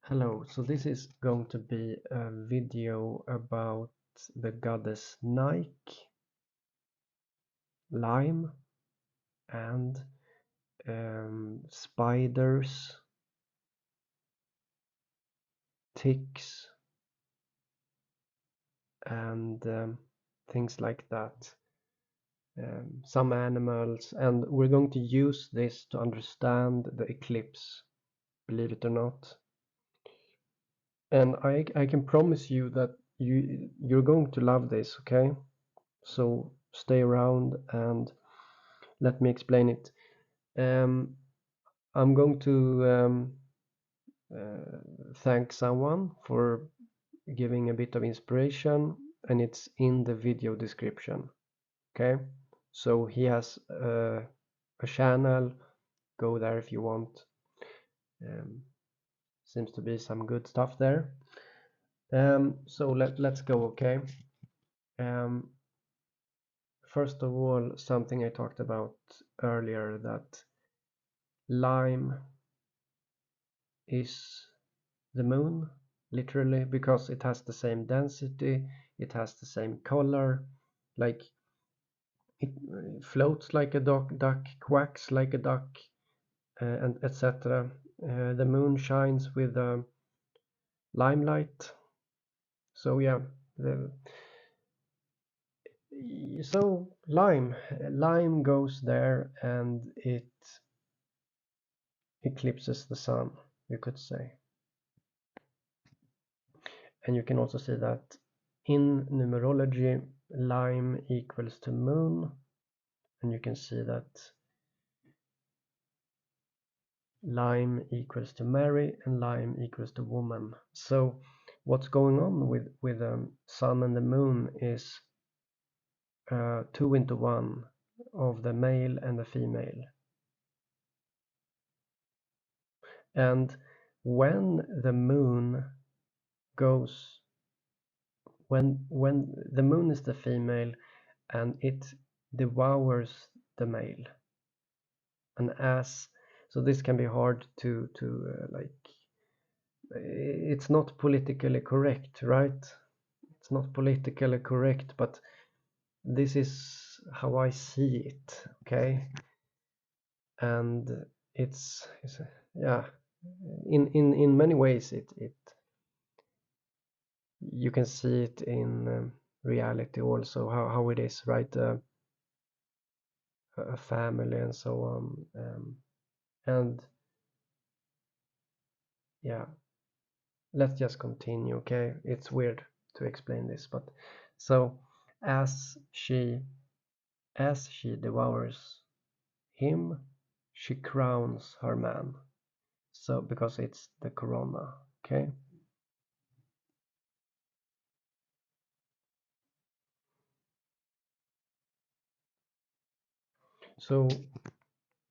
Hello, so this is going to be a video about the goddess Nike, lime, and spiders, ticks, and things like that. Some animals, and we're going to use this to understand the eclipse, believe it or not. And I can promise you that you're going to love this, okay? So stay around and let me explain it. I'm going to thank someone for giving a bit of inspiration, and it's in the video description. Okay, so he has a channel. Go there if you want. Seems to be some good stuff there. So let's go. Okay. Um, First of all, something I talked about earlier, that lime is the moon, literally, because it has the same density, it has the same color, like it floats like a duck, quacks like a duck, and etc. The moon shines with limelight. So yeah, so lime goes there and it eclipses the sun, you could say. And you can also see that in numerology, lime equals to moon, and you can see that lime equals to Mary and lime equals to woman. So what's going on with sun and the moon is 2 into 1 of the male and the female. And when the moon goes, when the moon is the female and it devours the male, and so this can be hard to like, it's not politically correct, right? It's not politically correct, but this is how I see it, okay? And it's yeah, in many ways it you can see it in reality also, how it is, right? A family and so on, and yeah, let's just continue, okay? It's weird to explain this, but so as she devours him, she crowns her man. So because it's the corona, okay? So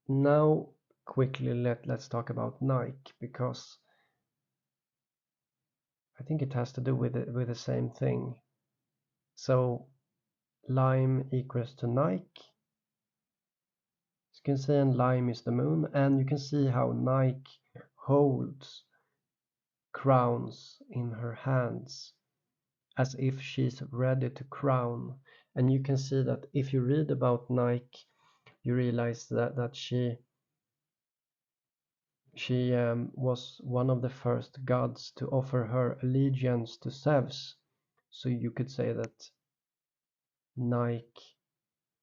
now quickly let's talk about Nike, because I think it has to do with the same thing. So lime equals to Nike. As you can see, and lime is the moon, and you can see how Nike holds crowns in her hands as if she's ready to crown. And you can see that if you read about Nike, you realize that she was one of the first gods to offer her allegiance to Zeus. So you could say that Nike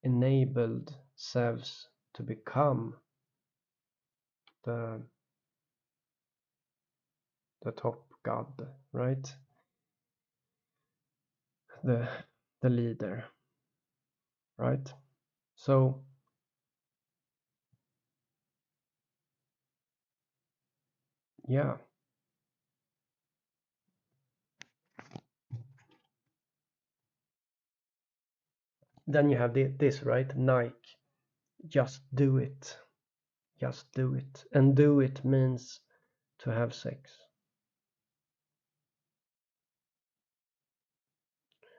enabled Zeus to become the top god, right? The leader, right? So yeah, then you have this, right? Nike, just do it, just do it, and do it means to have sex.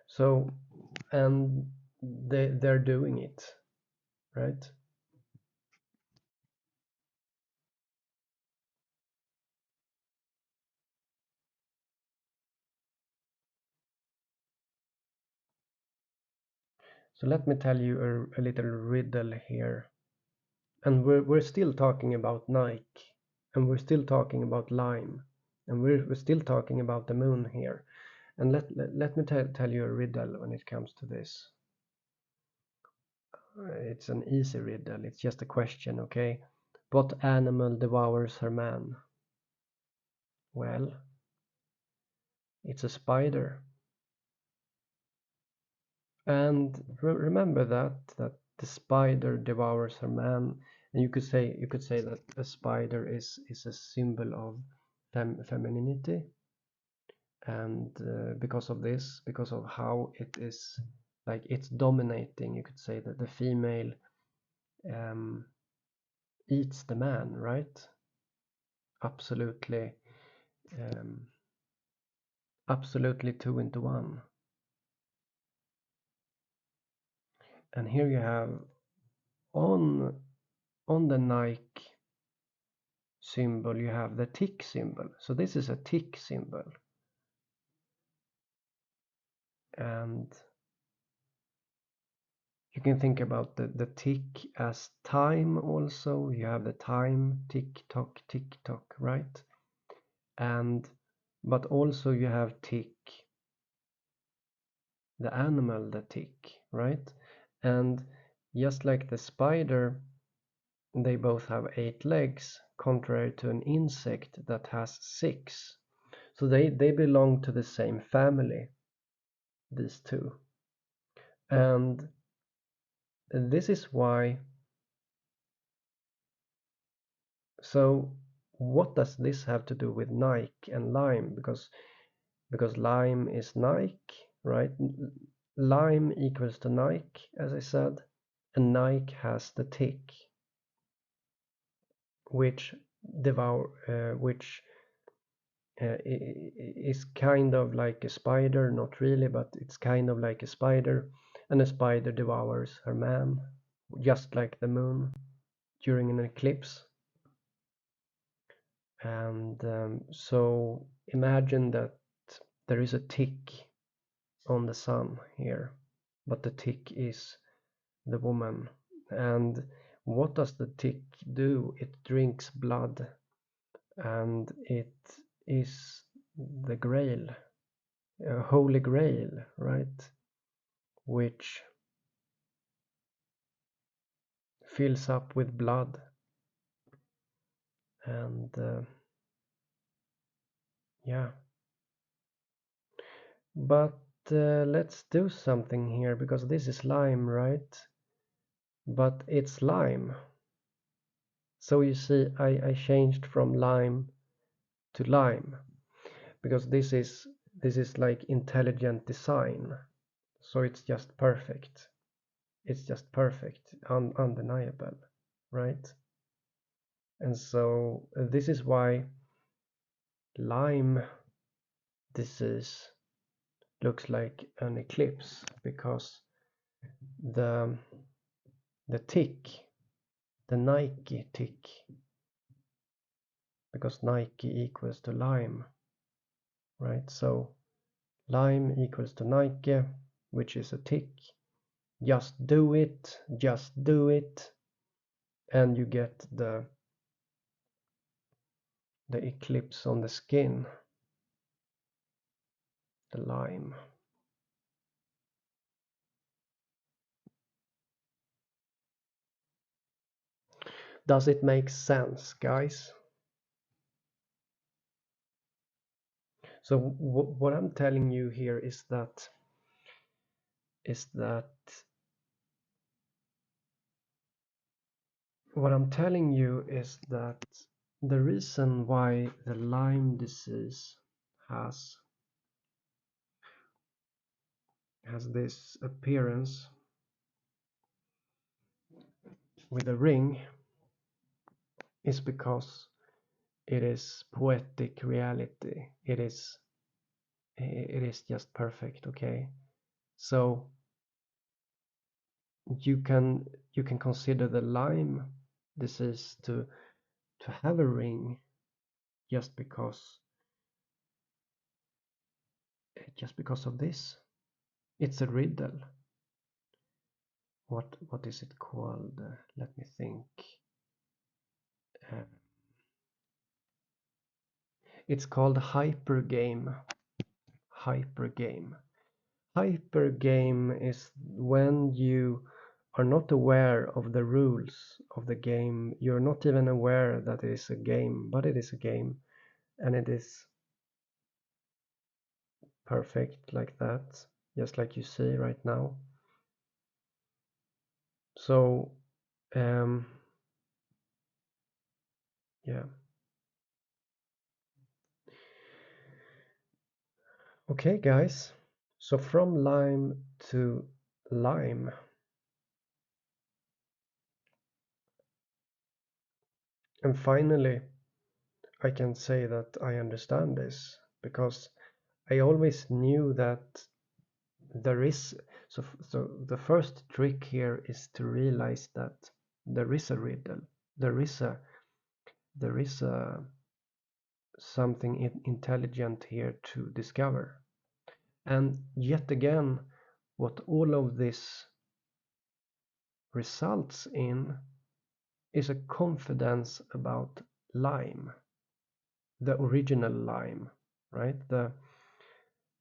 So, and they're doing it, right? So let me tell you a little riddle here. And we're still talking about Nike, and we're still talking about lime, and we're still talking about the moon here. And let me tell you a riddle when it comes to this. It's an easy riddle. It's just a question, okay? What animal devours her man? Well, it's a spider. And remember that the spider devours her man, and you could say that a spider is a symbol of femininity, and because of this, because of how it is, like, it's dominating, you could say that the female um, eats the man, right? Absolutely, um, absolutely two into one. And here you have on the Nike symbol, you have the tick symbol. So this is a tick symbol. And you can think about the tick as time also. You have the time, tick tock, right? And but also you have tick, the animal, the tick, right? And just like the spider, they both have 8 legs, contrary to an insect that has 6. So they belong to the same family, these two. And this is why. So what does this have to do with Nike and lime? Because lime is Nike, right? Lime equals to Nike, as I said, and Nike has the tick, which is kind of like a spider, not really, but it's kind of like a spider, and a spider devours her man, just like the moon during an eclipse. And so imagine that there is a tick on the sun here, but the tick is the woman. And what does the tick do? It drinks blood, and it is the Grail, Holy Grail, right? Which fills up with blood. And yeah, but let's do something here, because this is lime, right? But it's lime. So you see, I changed from lime to lime, because this is like intelligent design. So it's just perfect. It's just perfect, undeniable, right? And so this is why Lyme disease looks like an eclipse, because the tick, the Nike tick, because Nike equals to Lyme, right? So Lyme equals to Nike, which is a tick. Just do it, and you get the eclipse on the skin, the lime. Does it make sense, guys? So what I'm telling you here is that what I'm telling you is that the reason why the Lyme disease has this appearance with a ring is because it is poetic reality. It is just perfect, okay? So you can consider the Lyme disease to have a ring just because of this. It's a riddle. what is it called? Let me think. It's called hypergame. Hypergame. Hypergame is when you are not aware of the rules of the game. You're not even aware that it is a game, but it is a game, and it is perfect like that, just like you see right now. So, yeah. Okay, guys. So from lime to lime. And finally, I can say that I understand this because I always knew that there is. So the first trick here is to realize that there is a riddle. There is a something intelligent here to discover. And yet again, what all of this results in is a confidence about lime, the original lime, right?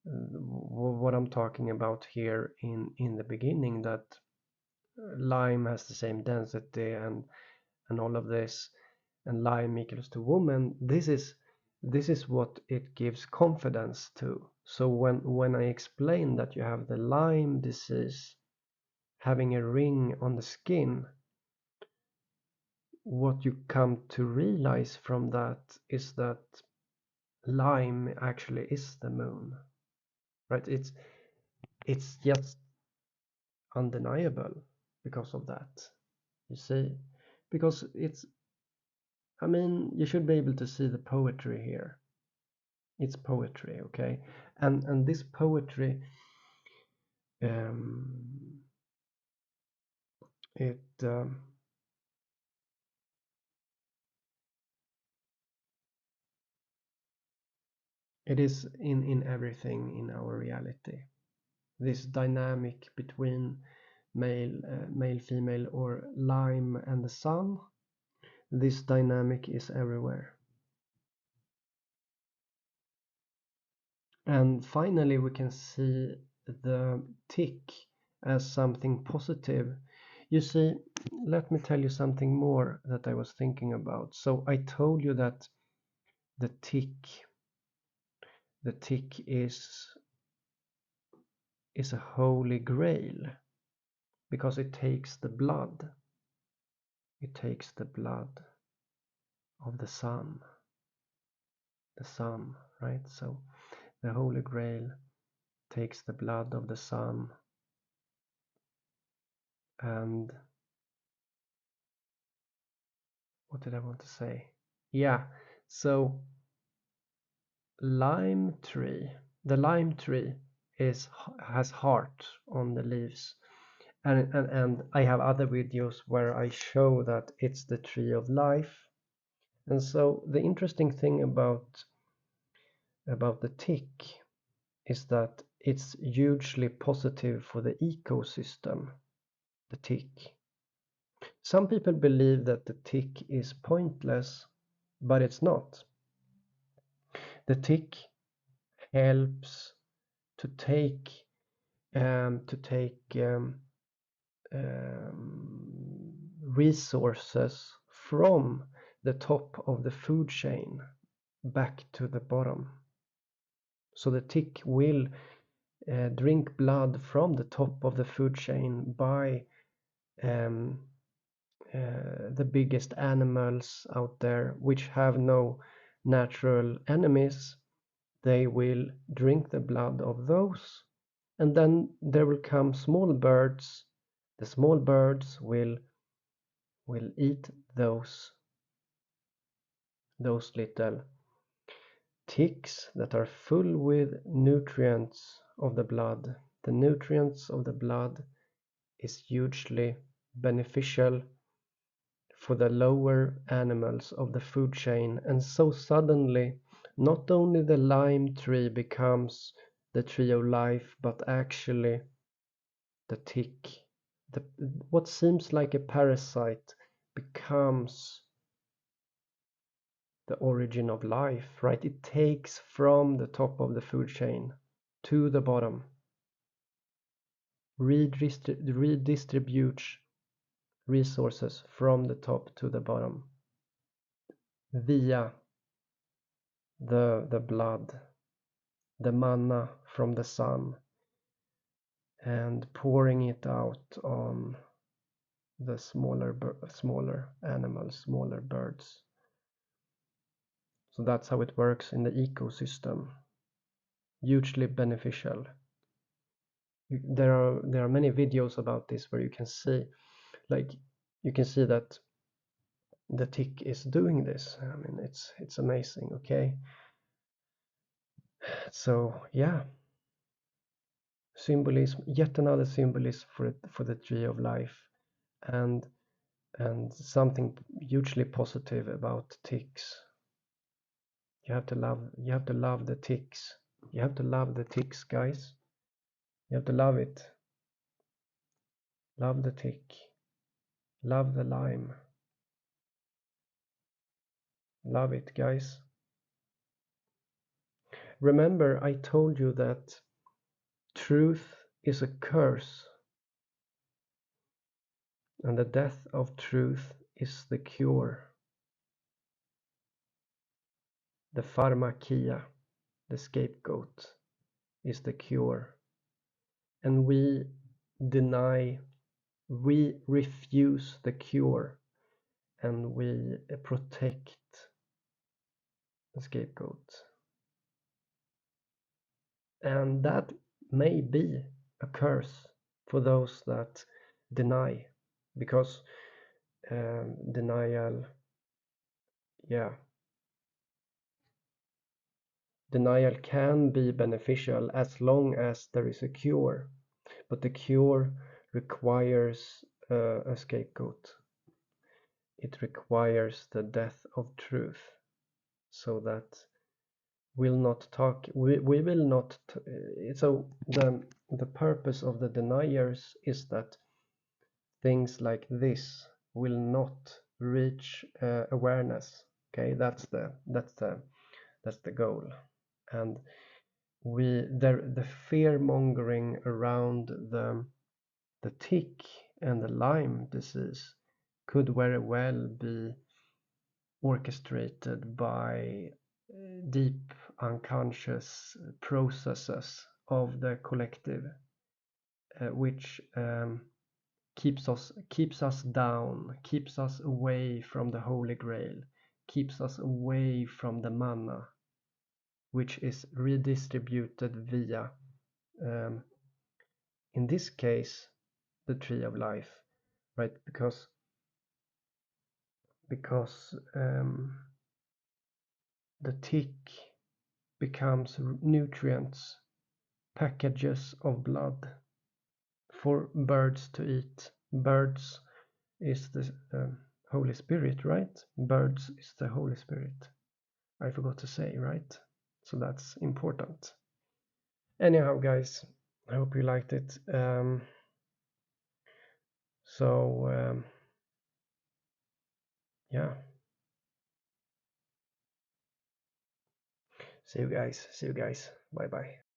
What I'm talking about here in the beginning, that lime has the same density and all of this, and lime equals to woman. This is what it gives confidence to. So when I explain that you have the Lyme disease having a ring on the skin, what you come to realize from that is that Lyme actually is the moon, right? It's just undeniable because of that, you see, because I mean, you should be able to see the poetry here. It's poetry, okay? And this poetry, um, it it is in everything in our reality. This dynamic between male, female, or lime and the sun. This dynamic is everywhere. And finally, we can see the tick as something positive. You see, let me tell you something more that I was thinking about. So I told you that the tick is a holy grail because it takes the blood. It takes the blood of the sun, right? So the holy grail takes the blood of the sun, and what did I want to say? Yeah, so lime tree, the lime tree has heart on the leaves, and I have other videos where I show that it's the tree of life. And so the interesting thing about the tick is that it's hugely positive for the ecosystem, the tick. Some people believe that the tick is pointless, but it's not. The tick helps to take resources from the top of the food chain back to the bottom. So the tick will drink blood from the top of the food chain by the biggest animals out there, which have no natural enemies. They will drink the blood of those, and then there will come small birds. The small birds will eat those little ticks that are full with nutrients of the blood. The nutrients of the blood is hugely beneficial for the lower animals of the food chain, and so suddenly not only the lime tree becomes the tree of life, but actually the tick what seems like a parasite becomes the origin of life, right? It takes from the top of the food chain to the bottom, redistributes resources from the top to the bottom via the blood, the manna from the sun, and pouring it out on the smaller animals, smaller birds. So that's how it works in the ecosystem. Hugely beneficial. There are many videos about this where you can see, like, you can see that the tick is doing this. I mean, it's amazing. Okay, so yeah, symbolism, yet another symbolism for the tree of life, and something hugely positive about ticks. You have to love the ticks. You have to love the ticks, guys. You have to love it. Love the tick. Love the lime. Love it, guys. Remember, I told you that truth is a curse, and the death of truth is the cure. The pharmakia, the scapegoat, is the cure. And we refuse the cure, and we protect the scapegoat. And that may be a curse for those that deny, because denial can be beneficial as long as there is a cure, but the cure requires a scapegoat. It requires the death of truth, so that we will not so the purpose of the deniers is that things like this will not reach awareness. Okay, that's the goal. And the fear mongering around the tick and the Lyme disease could very well be orchestrated by deep unconscious processes of the collective, which keeps us down, keeps us away from the Holy Grail, keeps us away from the manna, which is redistributed via, in this case, the tree of life, right? Because the tick becomes nutrients, packages of blood for birds to eat. Birds is the Holy Spirit, right? Birds is the Holy Spirit. I forgot to say, right? So that's important. Anyhow, guys, I hope you liked it. Yeah. See you guys. Bye bye.